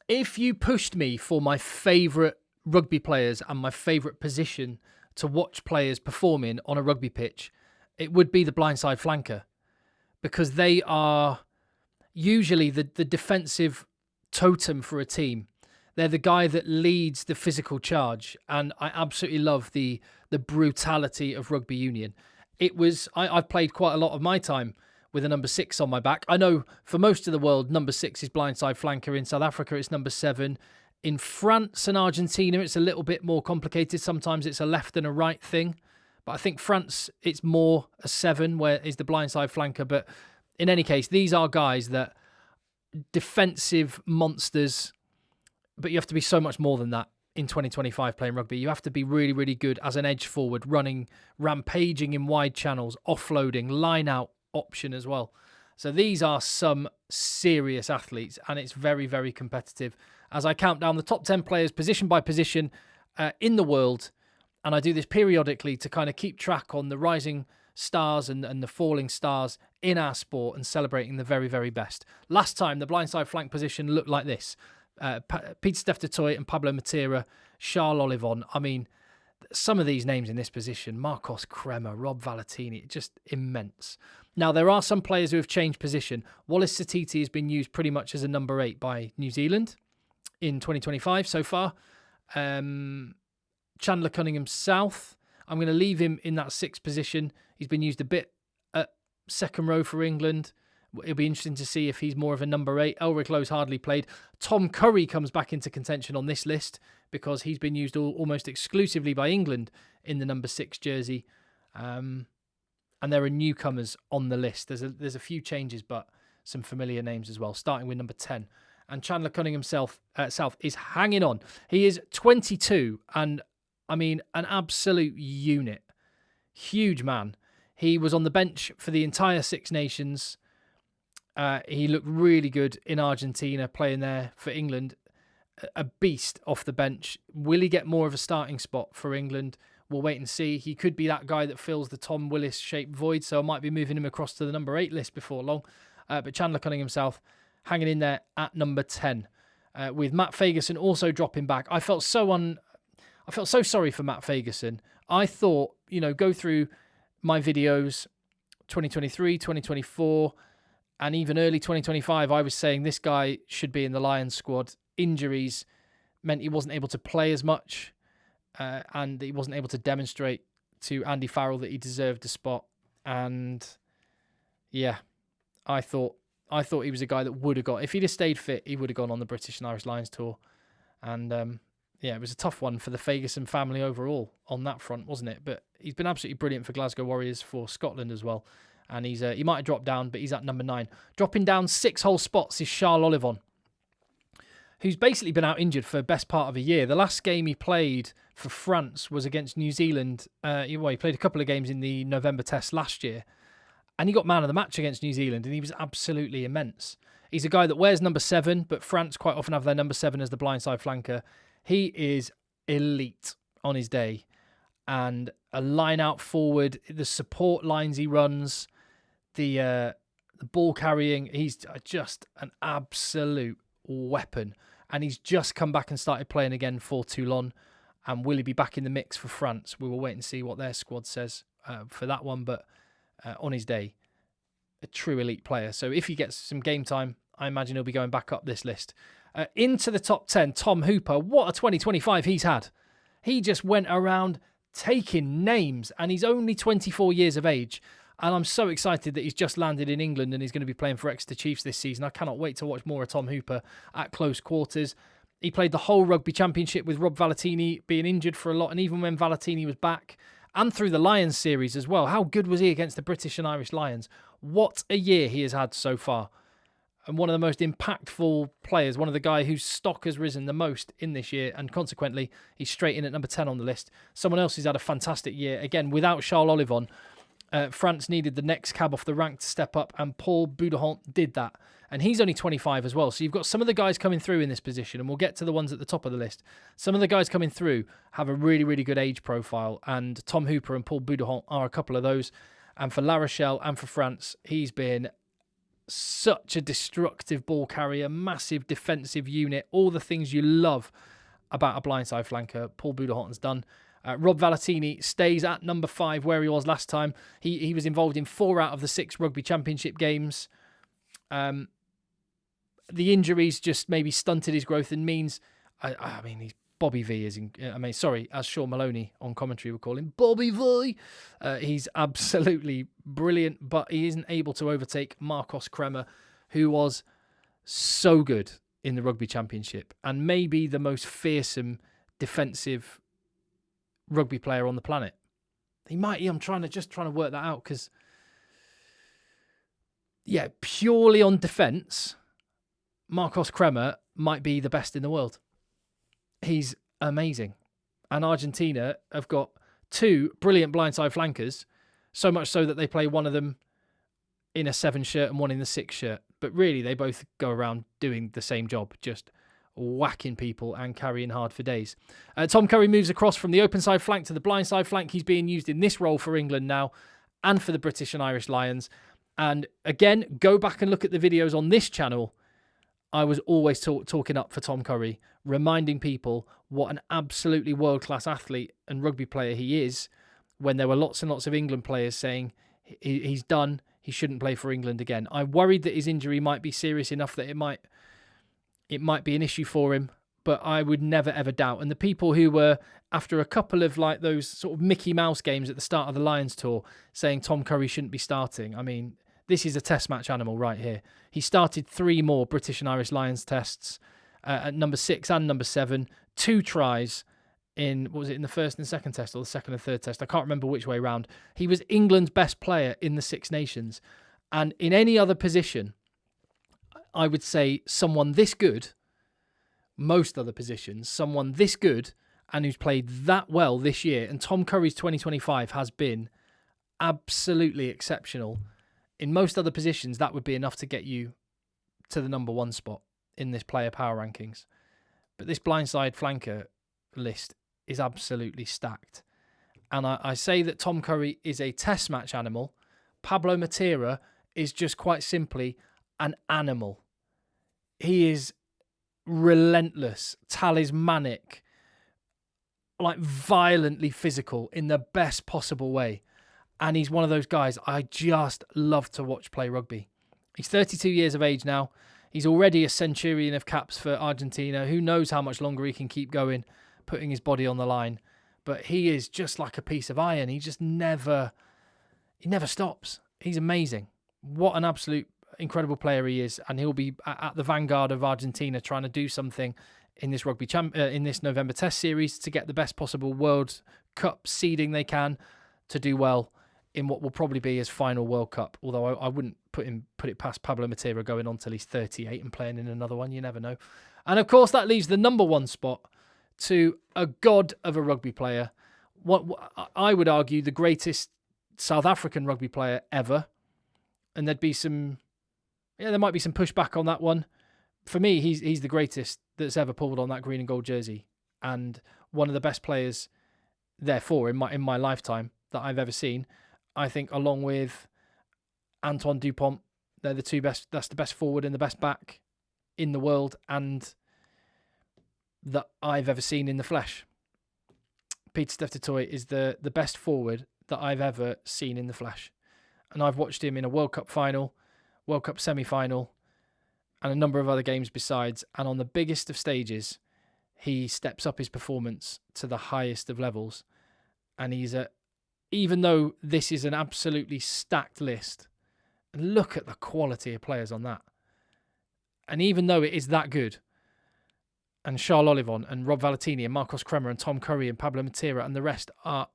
If you pushed me for my favourite rugby players and my favourite position to watch players performing on a rugby pitch, it would be the blindside flanker, because they are usually the defensive totem for a team. They're the guy that leads the physical charge, and I absolutely love the brutality of rugby union. I've played quite a lot of my time with a number 6 on my back. I know for most of the world, number 6 is blindside flanker. In South Africa, it's number 7. In France and Argentina, it's a little bit more complicated. Sometimes it's a left and a right thing. But I think France, it's more a 7, where is the blindside flanker. But in any case, these are guys that defensive monsters, but you have to be so much more than that in 2025 playing rugby. You have to be really, really good as an edge forward, running, rampaging in wide channels, offloading, line out option as well. So these are some serious athletes, and it's very, very competitive. As I count down the top 10 players position by position in the world, and I do this periodically to kind of keep track on the rising stars and the falling stars in our sport and celebrating the very, very best. Last time, the blindside flank position looked like this. Peter Steph Toy and Pablo Matera, Charles Olivon. I mean, some of these names in this position, Marcos Kremer, Rob Valentini, just immense. Now, there are some players who have changed position. Wallace Satiti has been used pretty much as a number 8 by New Zealand in 2025 so far. Chandler Cunningham South, I'm going to leave him in that 6th position. He's been used a bit at second row for England. It'll be interesting to see if he's more of a number 8. Elric Lowe's hardly played. Tom Curry comes back into contention on this list because he's been used almost exclusively by England in the number 6 jersey. And there are newcomers on the list. There's a few changes, but some familiar names as well, starting with number 10. And Chandler Cunningham South is hanging on. He is 22, and I mean, an absolute unit. Huge man. He was on the bench for the entire Six Nations. He looked really good in Argentina, playing there for England. A beast off the bench. Will he get more of a starting spot for England? We'll wait and see. He could be that guy that fills the Tom Willis-shaped void, so I might be moving him across to the number 8 list before long. But Chandler Cunningham South hanging in there at number 10. With Matt Fagerson also dropping back. I felt so sorry for Matt Fagerson. I thought, go through my videos, 2023, 2024, and even early 2025, I was saying this guy should be in the Lions squad. Injuries meant he wasn't able to play as much, and he wasn't able to demonstrate to Andy Farrell that he deserved a spot. And yeah, I thought he was a guy that would have got, if he'd have stayed fit, he would have gone on the British and Irish Lions tour. And yeah, it was a tough one for the Fagerson family overall on that front, wasn't it? But he's been absolutely brilliant for Glasgow Warriors, for Scotland as well. And he might have dropped down, but he's at number 9. Dropping down 6 whole spots is Charles Olivon, who's basically been out injured for the best part of a year. The last game he played for France was against New Zealand. He played a couple of games in the November test last year, and he got man of the match against New Zealand, and he was absolutely immense. He's a guy that wears number 7, but France quite often have their number 7 as the blindside flanker. He is elite on his day, and a line out forward, the support lines he runs, the ball carrying, he's just an absolute weapon. And he's just come back and started playing again for Toulon. And will he be back in the mix for France? We will wait and see what their squad says for that one. But on his day, a true elite player. So if he gets some game time, I imagine he'll be going back up this list. Into the top 10, Tom Hooper. What a 2025 he's had. He just went around taking names, and he's only 24 years of age. And I'm so excited that he's just landed in England and he's going to be playing for Exeter Chiefs this season. I cannot wait to watch more of Tom Hooper at close quarters. He played the whole rugby championship with Rob Valentini being injured for a lot. And even when Valentini was back, and through the Lions series as well, how good was he against the British and Irish Lions? What a year he has had so far. And one of the most impactful players, one of the guys whose stock has risen the most in this year. And consequently, he's straight in at number 10 on the list. Someone else who's had a fantastic year. Again, without Charles Olivon, France needed the next cab off the rank to step up, and Paul Boudehont did that. And he's only 25 as well. So you've got some of the guys coming through in this position, and we'll get to the ones at the top of the list. Some of the guys coming through have a really, really good age profile, and Tom Hooper and Paul Boudehont are a couple of those. And for La Rochelle and for France, he's been such a destructive ball carrier, massive defensive unit, all the things you love about a blindside flanker. Paul Buderhotten's done. Rob Valentini stays at number 5 where he was last time. He was involved in 4 out of the 6 rugby championship games. The injuries just maybe stunted his growth and means, I mean, he's Bobby V is in, as Sean Maloney on commentary would call him, Bobby V. He's absolutely brilliant, but he isn't able to overtake Marcos Kremer, who was so good in the rugby championship and maybe the most fearsome defensive rugby player on the planet. I'm trying to work that out because, yeah, purely on defense, Marcos Kremer might be the best in the world. He's amazing. And Argentina have got 2 brilliant blindside flankers, so much so that they play one of them in a 7 shirt and one in the 6 shirt. But really, they both go around doing the same job, just whacking people and carrying hard for days. Tom Curry moves across from the open side flank to the blindside flank. He's being used in this role for England now and for the British and Irish Lions. And again, go back and look at the videos on this channel. I was always talking up for Tom Curry, reminding people what an absolutely world-class athlete and rugby player he is, when there were lots and lots of England players saying he's done, he shouldn't play for England again. I worried that his injury might be serious enough that it might be an issue for him, but I would never, ever doubt. And the people who were, after a couple of like those sort of Mickey Mouse games at the start of the Lions tour, saying Tom Curry shouldn't be starting, I mean, this is a test match animal right here. He started 3 more British and Irish Lions tests at number 6 and number 7. 2 tries in, what was it, in the first and second test or the second and third test? I can't remember which way round. He was England's best player in the Six Nations. And in any other position, I would say someone this good, most other positions, someone this good and who's played that well this year. And Tom Curry's 2025 has been absolutely exceptional. In most other positions, that would be enough to get you to the number 1 spot in this player power rankings. But this blindside flanker list is absolutely stacked. And I say that Tom Curry is a test match animal. Pablo Matera is just quite simply an animal. He is relentless, talismanic, like violently physical in the best possible way. And he's one of those guys I just love to watch play rugby. He's 32 years of age now. He's already a centurion of caps for Argentina. Who knows how much longer he can keep going, putting his body on the line. But he is just like a piece of iron. He never stops. He's amazing. What an absolute incredible player he is. And he'll be at the vanguard of Argentina trying to do something in this in this November Test series to get the best possible World Cup seeding they can to do well in what will probably be his final World Cup. Although I wouldn't put it past Pablo Matera going on till he's 38 and playing in another one. You never know. And of course, that leaves the number 1 spot to a god of a rugby player. What I would argue the greatest South African rugby player ever. And there might be some pushback on that one. For me, he's the greatest that's ever pulled on that green and gold jersey, and one of the best players, therefore, in my lifetime that I've ever seen. I think along with Antoine Dupont, they're the 2 best. That's the best forward and the best back in the world, and that I've ever seen in the flesh. Peter Steph Toy is the best forward that I've ever seen in the flesh, and I've watched him in a World Cup final, World Cup semi-final, and a number of other games besides. And on the biggest of stages, he steps up his performance to the highest of levels, and even though this is an absolutely stacked list, and look at the quality of players on that. And even though it is that good, and Charles Olivon and Rob Valentini and Marcos Kremer and Tom Curry and Pablo Matera and the rest are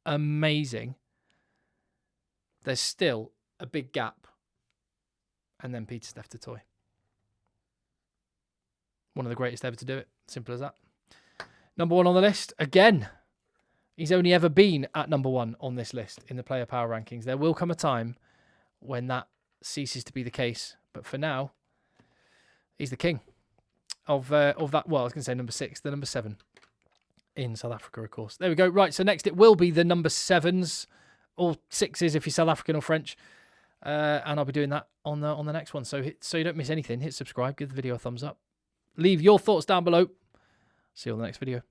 amazing, there's still a big gap. And then Peter Steph Toy. One of the greatest ever to do it. Simple as that. Number 1 on the list, again. He's only ever been at number 1 on this list in the player power rankings. There will come a time when that ceases to be the case. But for now, he's the king of that. Well, I was going to say number 6, the number 7 in South Africa, of course. There we go. Right, so next it will be the number 7s, or 6s if you're South African or French. and I'll be doing that on the next one. So you don't miss anything, hit subscribe, give the video a thumbs up, leave your thoughts down below. See you on the next video.